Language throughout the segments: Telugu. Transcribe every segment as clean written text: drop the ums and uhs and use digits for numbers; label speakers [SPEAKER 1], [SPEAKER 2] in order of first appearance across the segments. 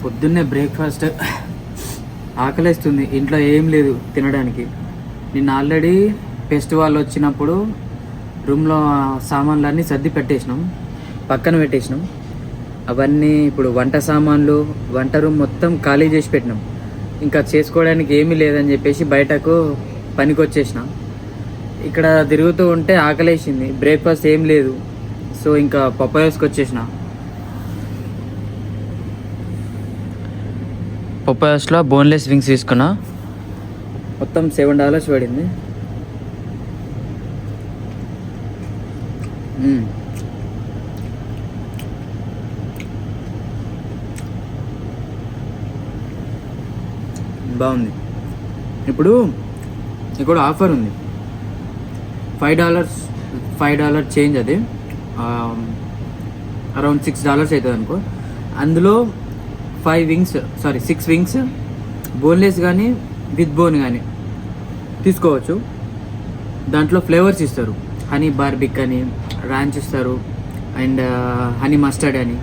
[SPEAKER 1] పొద్దున్నే బ్రేక్ఫాస్ట్ ఆకలేస్తుంది, ఇంట్లో ఏం లేదు తినడానికి. నిన్న ఆల్రెడీ ఫెస్టివల్ వచ్చినప్పుడు రూమ్లో సామాన్లన్నీ సర్ది పెట్టేసినాం, పక్కన పెట్టేసినాం. అవన్నీ ఇప్పుడు వంట సామాన్లు, వంట రూమ్ మొత్తం ఖాళీ చేసి పెట్టినాం. ఇంకా చేసుకోవడానికి ఏమీ లేదని చెప్పేసి బయటకు పనికి వచ్చేసిన. ఇక్కడ తిరుగుతూ ఉంటే ఆకలేసింది, బ్రేక్ఫాస్ట్ ఏం లేదు. సో ఇంకా పప్పాయస్కి వచ్చేసిన. పప్పాయస్లో బోన్లెస్ వింగ్స్ తీసుకున్నా, మొత్తం $7 పడింది. బాగుంది. ఇప్పుడు ఇక్కడ ఆఫర్ ఉంది, $5 చేంజ్, అది అరౌండ్ $6 అవుతుంది అనుకో. అందులో 6 వింగ్స్ బోన్లెస్ కానీ విత్ బోన్ కానీ తీసుకోవచ్చు. దాంట్లో ఫ్లేవర్స్ ఇస్తారు, హనీ బార్బిక్ అని, రాంచ్ ఇస్తారు, అండ్ హనీ మస్టర్డ్ అని,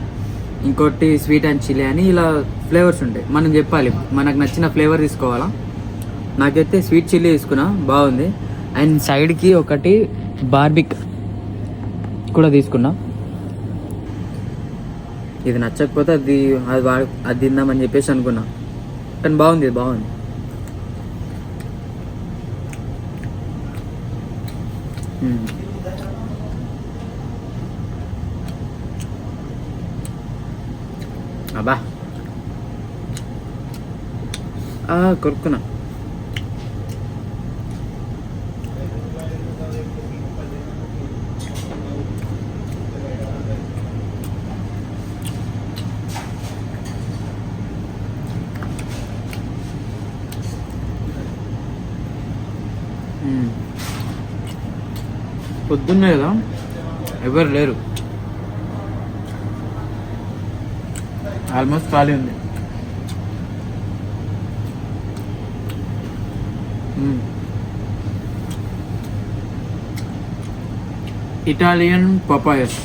[SPEAKER 1] ఇంకోటి స్వీట్ అండ్ చిల్లీ అని, ఇలా ఫ్లేవర్స్ ఉంటాయి. మనం చెప్పాలి మనకు నచ్చిన ఫ్లేవర్ తీసుకోవాలా. నాకైతే స్వీట్ చిల్లీ తీసుకున్నా, బాగుంది. అండ్ సైడ్కి ఒకటి బార్బిక్ కూడా తీసుకున్నా. ఇది నచ్చకపోతే అది తిందామని చెప్పేసి అనుకున్నా, కానీ బాగుంది. అబ్బా కొరుక్కున్నా. పొద్దున్నే కదా, ఎవరు లేరు, ఆల్మోస్ట్ ఖాళీ ఉంది. Italian papayas.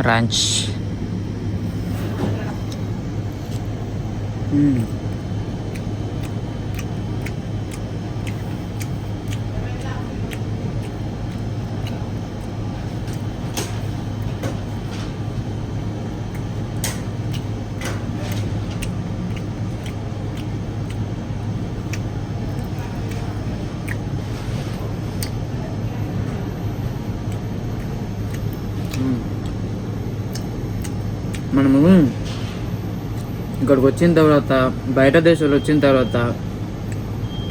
[SPEAKER 1] రాంచ్ మనము ఇక్కడికి వచ్చిన తర్వాత, బయట దేశాలు వచ్చిన తర్వాత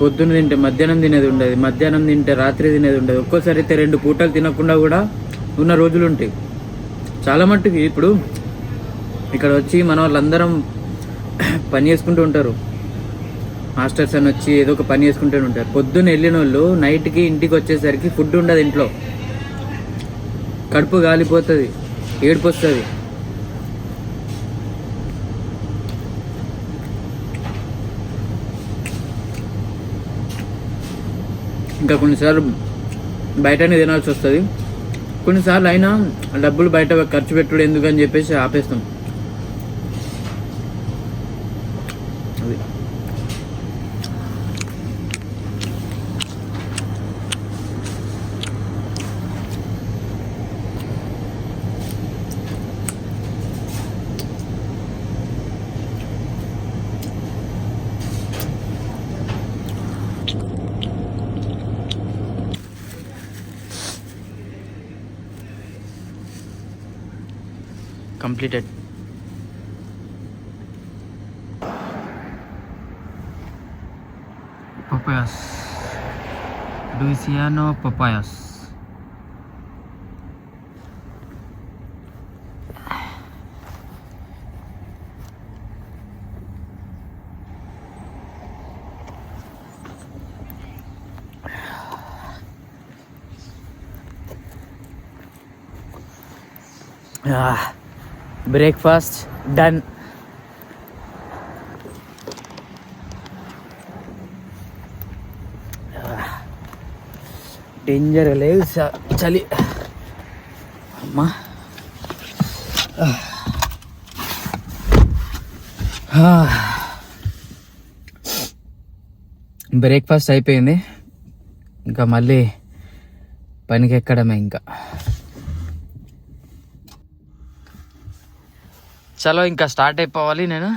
[SPEAKER 1] పొద్దున్న తింటే మధ్యాహ్నం తినేది ఉండదు, మధ్యాహ్నం తింటే రాత్రి తినేది ఉండదు. ఒక్కోసారి అయితే 2 పూటలు తినకుండా కూడా ఉన్న రోజులు ఉంటాయి చాలా మట్టుకి. ఇప్పుడు ఇక్కడ వచ్చి మన వాళ్ళందరం పని చేసుకుంటూ ఉంటారు, మాస్టర్స్ అని వచ్చి ఏదో ఒక పని చేసుకుంటూ ఉంటారు. పొద్దున్న వెళ్ళిన వాళ్ళు నైట్కి ఇంటికి వచ్చేసరికి ఫుడ్ ఉండదు ఇంట్లో, కడుపు గాలిపోతుంది, ఏడుపు వస్తుంది. ఇంకా కొన్నిసార్లు బయటనే తినాల్సి వస్తుంది. కొన్నిసార్లు అయినా డబ్బులు బయట ఖర్చు పెట్టుడు ఎందుకని చెప్పేసి ఆపేస్తాం. అది completed. Papayas. Louisiana papayas. Breakfast done. Danger లేదు చలి అమ్మా. బ్రేక్ఫాస్ట్ అయిపోయింది, ఇంకా మళ్ళీ పనికి ఎక్కడమే. ఇంకా చలో ఇంకా స్టార్ట్ అయిపోవాలి నేను.